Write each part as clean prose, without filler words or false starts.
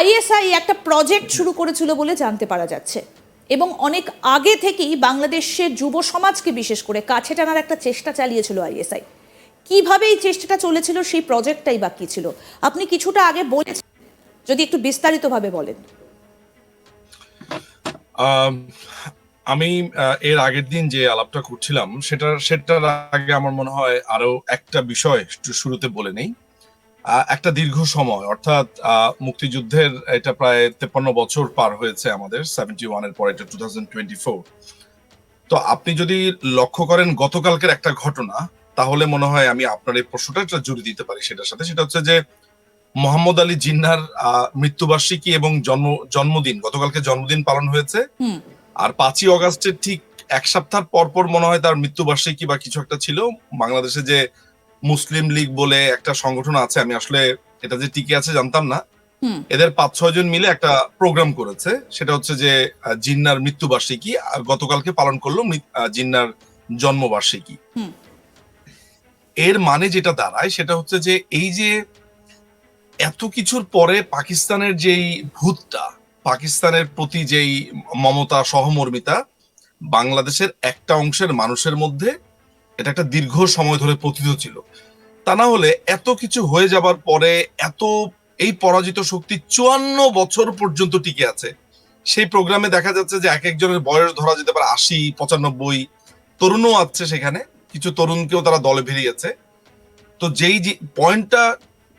ISI একটা project শুরু করেছিল বলে জানতে পারা যাচ্ছে, এবং অনেক আগে থেকেই বাংলাদেশের যুব সমাজকে বিশেষ করে কাছে টানার একটা চেষ্টা চালিয়েছিল আইএসআই। কিভাবে এই চেষ্টাটা চলেছিল, সেই প্রজেক্টটাই বা কি ছিল, আপনি কিছুটা আগে বলেছেন, যদি একটু বিস্তারিতভাবে বলেন। আমি এর আগের দিন যে আলাপটা করছিলাম সেটার আগে আমার মনে হয় আরো একটা বিষয় শুরুতে বলে নেই। একটা দীর্ঘ সময়, অর্থাৎ মুক্তিযুদ্ধের এটা প্রায় 53 বছর পার হয়েছে আমাদের, 71 এর পরে এটা 2024। তো আপনি যদি লক্ষ্য করেন গতকালকের একটা ঘটনা, তাহলে মনে হয় আমি আপনার এই প্রশ্নটা জুড়ে দিতে পারি সেটার সাথে। সেটা হচ্ছে যে মোহাম্মদ আলী জিন্নাহর মৃত্যুবার্ষিকী এবং জন্মদিন, গতকালকে জন্মদিন পালন হয়েছে। আর 5ই অগাস্টের ঠিক এক সপ্তাহ পর মনে হয় তার মৃত্যুবার্ষিকী বা কিছু একটা ছিল। বাংলাদেশে যে মুসলিম লীগ বলে একটা সংগঠন আছে, আমি আসলে এটা যে টিকে আছে জানতাম না, এদের 5-6 জন মিলে একটা প্রোগ্রাম করেছে। সেটা হচ্ছে যে জিন্নাহর মৃত্যুবার্ষিকী গতকালকে পালন করলো জিন্নাহর জন্মবার্ষিকী। এর মানে যেটা দাঁড়ায় সেটা হচ্ছে যে এই যে এত কিছুর পরে পাকিস্তানের যেই ভূতটা, পাকিস্তানের প্রতি যেই মমতা সহমর্মিতা বাংলাদেশের একটা অংশের মানুষের মধ্যে, এটা একটা দীর্ঘ সময় ধরে পতিত ছিল। তা না হলে এত কিছু হয়ে যাবার পরে এত এই পরাজিত শক্তি 54 বছর পর্যন্ত টিকে আছে। সেই প্রোগ্রামে দেখা যাচ্ছে যে এক একজনের বয়স ধরা যেতে পারে 80-95, তরুণও আছে সেখানে, কিছু তরুণকেও তারা দলে ভিড়িয়েছে। তো যেই পয়েন্টটা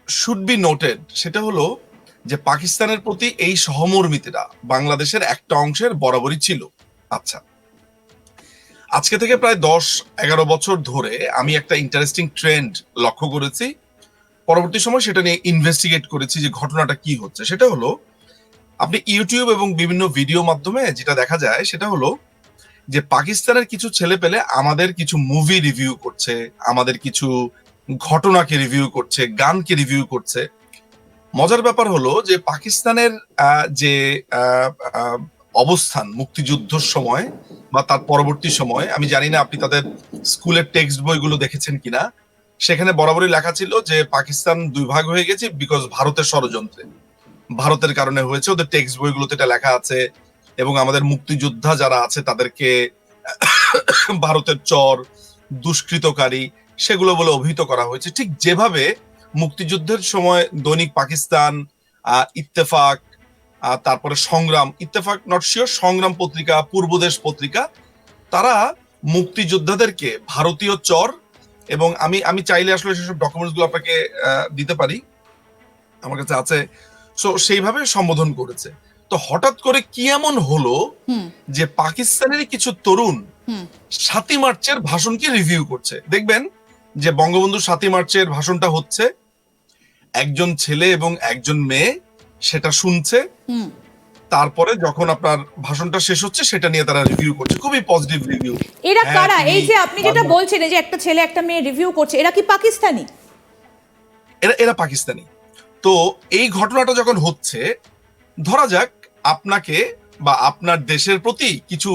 শুড বি নোটেড সেটা হলো যে পাকিস্তানের প্রতি এই সহমর্মিতাটা বাংলাদেশের একটা অংশের বরাবরই ছিল। আচ্ছা, আজকে থেকে প্রায় 10-11 বছর ধরে আমি একটা ইন্টারেস্টিং ট্রেন্ড লক্ষ্য করেছি। পরবর্তী সময় সেটা নিয়ে ইনভেস্টিগেট করেছি যে ঘটনাটা কি হচ্ছে। সেটা হলো, আপনি ইউটিউব এবং বিভিন্ন ভিডিও মাধ্যমে যেটা দেখা যায় সেটা হলো যে পাকিস্তানের কিছু ছেলে পেলে আমাদের কিছু মুভি রিভিউ করছে, আমাদের কিছু ঘটনাকে রিভিউ করছে, গানকে রিভিউ করছে। মজার ব্যাপার হলো যে পাকিস্তানের যে অবস্থান মুক্তিযুদ্ধের সময় বা তার পরবর্তী সময়, আমি জানি না আপনি তাদের স্কুলের টেক্সট বইগুলো দেখেছেন কিনা, সেখানে বরাবরই লেখা ছিল যে পাকিস্তান দুই ভাগ হয়ে গেছে বিকজ ভারতের ষড়যন্ত্রে, ভারতের কারণে হয়েছে। ওদের টেক্সট বইগুলোতে এটা লেখা আছে। এবং আমাদের মুক্তিযোদ্ধা যারা আছে তাদেরকে ভারতের চর, দুষ্কৃতকারী সেগুলো বলে অভিহিত করা হয়েছে। ঠিক যেভাবে মুক্তিযুদ্ধের সময় দৈনিক পাকিস্তান, ইত্তেফাক, তারপরে সংগ্রাম, ইত্তেফাক নট শিওর, সংগ্রাম পত্রিকা, পূর্বদেশ পত্রিকা, তারা মুক্তিযোদ্ধাদেরকে ভারতীয় চর, এবং আমি চাইলে আসলে সেসব ডকুমেন্টস গুলো আপনাকে দিতে পারি, আমার কাছে আছে। সো সেইভাবে সম্বোধন করেছে। তো হঠাৎ করে কি এমন হলো যে পাকিস্তানের কিছু তরুণ 7ই মার্চের ভাষণকে রিভিউ করছে। দেখবেন যে বঙ্গবন্ধু 7ই মার্চের ভাষণটা হচ্ছে, একজন ছেলে এবং একজন মেয়ে সেটা শুনছে, তারপরে যখন আপনার ভাষণটা শেষ হচ্ছে সেটা নিয়ে তারা রিভিউ করছে, খুবই পজিটিভ রিভিউ। এরা কারা? এই যে আপনি যেটা বলছেন যে একটা ছেলে একটা মেয়ে রিভিউ করছে, এরা কি পাকিস্তানি? এরা পাকিস্তানি। তো এই ঘটনাটা যখন হচ্ছে, ধরা যাক আপনাকে বা আপনার দেশের প্রতি কিছু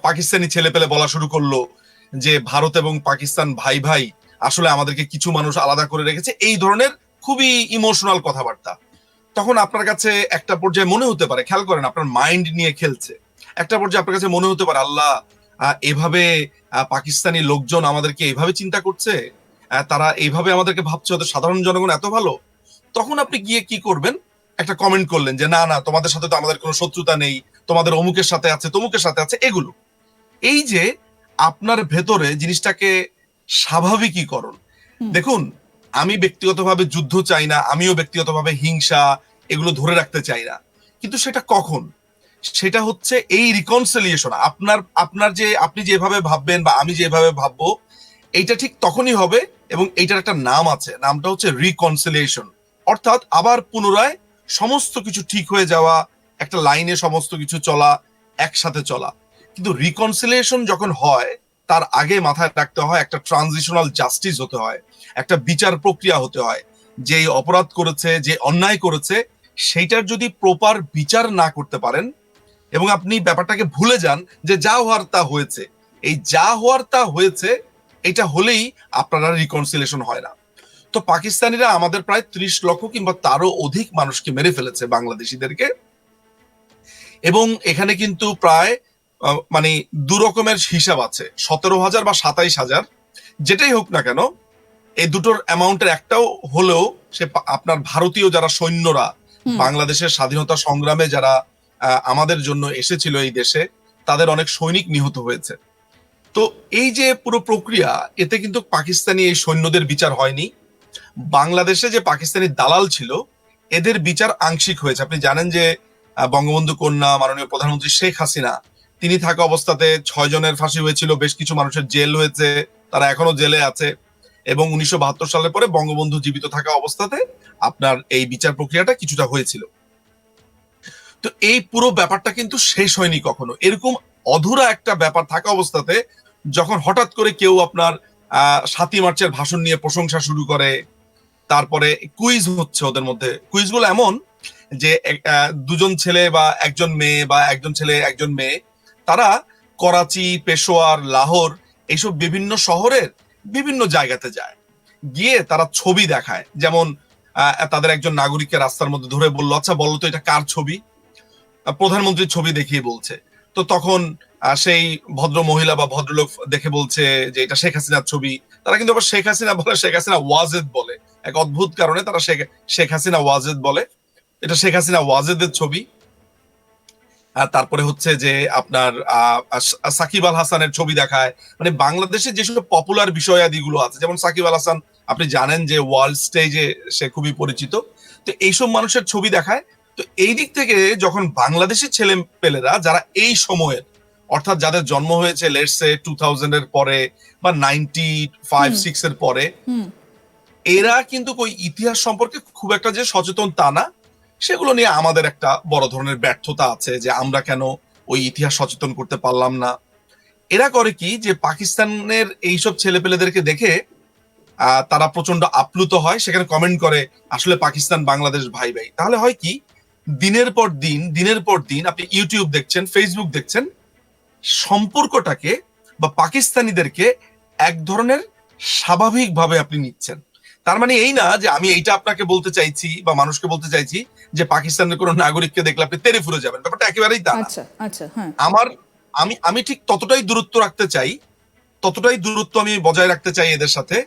পাকিস্তানি ছেলে পেলে বলা শুরু করলো যে ভারত এবং পাকিস্তান ভাই ভাই, আসলে আমাদেরকে কিছু মানুষ আলাদা করে রেখেছে, এই ধরনের খুবই ইমোশনাল কথাবার্তা। তখন আপনার কাছে একটা পর্যায়ে মনে হতে পারে, খেয়াল করেন আপনার মাইন্ড নিয়ে খেলছে, একটা পর্যায়ে আপনার কাছে মনে হতে পারে আল্লাহ এভাবে পাকিস্তানি লোকজন আমাদেরকে এইভাবে চিন্তা করছে, তারা এইভাবে আমাদেরকে ভাবছে, ওদের সাধারণ জনগণ এত ভালো। তখন আপনি গিয়ে কি করবেন, একটা কমেন্ট করলেন যে না না, তোমাদের সাথে তো আমাদের কোনো শত্রুতা নেই, তোমাদের অমুকের সাথে আছে, তমুকের সাথে আছে, এগুলো। এই যে আপনার ভেতরে জিনিসটাকে স্বাভাবিকীকরণ। দেখুন, আমি ব্যক্তিগতভাবে যুদ্ধ চাই না, আমিও ব্যক্তিগতভাবে হিংসা এগুলো ধরে রাখতে চাই না, কিন্তু সেটা কখন? সেটা হচ্ছে এই রিকনসিলিয়েশন, আপনার যে আপনি যেভাবে ভাববেন বা আমি যেভাবে ভাববো, এইটা ঠিক তখনই হবে। এবং এইটার একটা নাম আছে, নামটা হচ্ছে রিকনসিলিয়েশন। অর্থাৎ আবার পুনরায় সমস্ত কিছু ঠিক হয়ে যাওয়া, একটা লাইনে সমস্ত কিছু চলা, একসাথে চলা। কিন্তু রিকনসিলিয়েশন যখন হয়, তার আগে মাথায় রাখতে হয় একটা ট্রানজিশনাল জাস্টিস হতে হয়, একটা বিচার প্রক্রিয়া হতে হয়। যে অপরাধ করেছে, যে অন্যায় করেছে, সেইটার যদি প্রপার বিচার না করতে পারেন এবং আপনি ব্যাপারটাকে ভুলে যান যে যা হওয়ার তা হয়েছে, এই যা হওয়ার তা হয়েছে এটা হলেই আপনার রিকনসিলিয়েশন হয় না। তো পাকিস্তানিরা আমাদের প্রায় 30 লক্ষ কিংবা তারও অধিক মানুষকে মেরে ফেলেছে, বাংলাদেশিদেরকে। এবং এখানে কিন্তু প্রায় মানে দু রকমের হিসাব আছে, 17,000 বা 27,000, যেটাই হোক না কেন, এই দুটোর অ্যামাউন্টের একটাও হলেও সে আপনার ভারতীয় যারা সৈন্যরা বাংলাদেশের স্বাধীনতা সংগ্রামে যারা আমাদের জন্য এসেছিল এই দেশে, তাদের অনেক সৈনিক নিহত হয়েছে। তো এই যে পুরো প্রক্রিয়া, এতে কিন্তু পাকিস্তানি এই সৈন্যদের বিচার হয়নি। বাংলাদেশে যে পাকিস্তানি দালাল ছিল, এদের বিচার আংশিক হয়েছে। আপনি জানেন যে বঙ্গবন্ধু কন্যা মাননীয় প্রধানমন্ত্রী শেখ হাসিনা, তিনি থাকা অবস্থাতে 6 জনের ফাঁসি হয়েছিল, বেশ কিছু মানুষের জেল হয়েছে, তারা এখনো জেলে আছে। এবং 1972 সালের পরে বঙ্গবন্ধু জীবিত থাকা অবস্থাতে আপনার এই বিচার প্রক্রিয়াটা কিছুটা হয়েছিল। তো এই পুরো ব্যাপারটা কিন্তু শেষ হয়নি কখনো। এরকম অধুরা একটা ব্যাপার থাকা অবস্থাতে যখন হঠাৎ করে কেউ আপনার 7ই মার্চের ভাষণ নিয়ে প্রশংসা শুরু করে, তারপরে কুইজ হচ্ছে ওদের মধ্যে, কুইজগুলো এমন যে দুজন ছেলে বা একজন মেয়ে বা একজন ছেলে একজন মেয়ে, তারা করাচি, পেশোয়ার, লাহোর এইসব বিভিন্ন শহরের বিভিন্ন জায়গাতে যায়, গিয়ে তারা ছবি দেখায়। যেমন তাদের একজন নাগরিককে রাস্তার মধ্যে ধরে বললো, আচ্ছা বলো তো এটা কার ছবি? প্রধানমন্ত্রীর ছবি দেখিয়ে বলছে। তো তখন সেই ভদ্র মহিলা বা ভদ্রলোক দেখে বলছে যে এটা শেখ হাসিনার ছবি। তারা কিন্তু আবার শেখ হাসিনা বলে, শেখ হাসিনা ওয়াজেদ বলে। এক অদ্ভুত কারণে তারা শেখ হাসিনা ওয়াজেদ বলে, এটা শেখ হাসিনা ওয়াজেদের ছবি। আর তারপরে হচ্ছে যে আপনার সাকিব আল হাসানের ছবি দেখায়। মানে বাংলাদেশে যেসব পপুলার বিষয়াদিগুলো আছে, যেমন সাকিব আল হাসান আপনি জানেন যে ওয়ার্ল্ড স্টেজে সে খুবই পরিচিত, তো এইসব মানুষের ছবি দেখায়। তো এই দিক থেকে যখন বাংলাদেশের ছেলে পেলেরা যারা এই সময়ের, অর্থাৎ যাদের জন্ম হয়েছে লেটস সে 2000 এর পরে বা 95-6 এর পরে, এরা কিন্তু ওই ইতিহাস সম্পর্কে খুব একটা যে সচেতন তা না। সেগুলো নিয়ে আমাদের একটা বড় ধরনের ব্যর্থতা আছে যে আমরা কেন ওই ইতিহাস সচেতন করতে পারলাম না। এরা করে কি, যে পাকিস্তানের এইসব ছেলেপেলেদেরকে দেখে তারা প্রচন্ড আপ্লুত হয়, সেখানে কমেন্ট করে আসলে পাকিস্তান বাংলাদেশ ভাই ভাই। তাহলে হয় কি, দিনের পর দিন আপনি ইউটিউব দেখছেন, ফেসবুক দেখছেন, সম্পর্কটাকে বা পাকিস্তানিদেরকে এক ধরনের স্বাভাবিকভাবে আপনি নিচ্ছেন। তার মানে এই না যে আমি এইটা আপনাকে বলতে চাইছি বা মানুষকে বলতে চাইছি যে পাকিস্তানের কোনো নাগরিককে দেখলে আপনি তেড়ে ফুরে যাবেন, ব্যাপারটা একেবারেই তা না। আমি ঠিক ততটাই দূরত্ব রাখতে চাই, ততটাই দূরত্ব আমি বজায় রাখতে চাই এদের সাথে,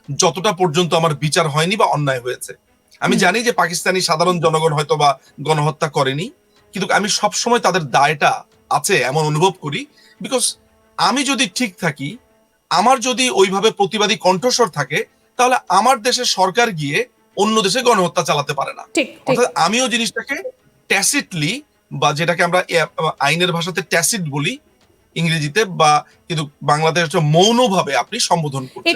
যতটা পর্যন্ত আমার বিচার হয়নি বা অন্যায় হয়েছে। আমি জানি যে পাকিস্তানি সাধারণ জনগণ হয়তো বা গণহত্যা করেনি, কিন্তু আমি সবসময় তাদের দায়টা আছে এমন অনুভব করি। বিকজ আমি যদি ঠিক থাকি, আমার যদি ওইভাবে প্রতিবাদী কণ্ঠস্বর থাকে, তাহলে আমার দেশের সরকার গিয়ে অন্য দেশে গণহত্যা চালাতে পারে না। অর্থাৎ আমিও জিনিসটাকে ট্যাসিটলি, বা যেটাকে আমরা আইনের ভাষাতে ট্যাসিট বলি ইংরেজিতে, বা কিন্তু বাংলাদেশ মৌনভাবে আপনি সম্বোধন করছেন।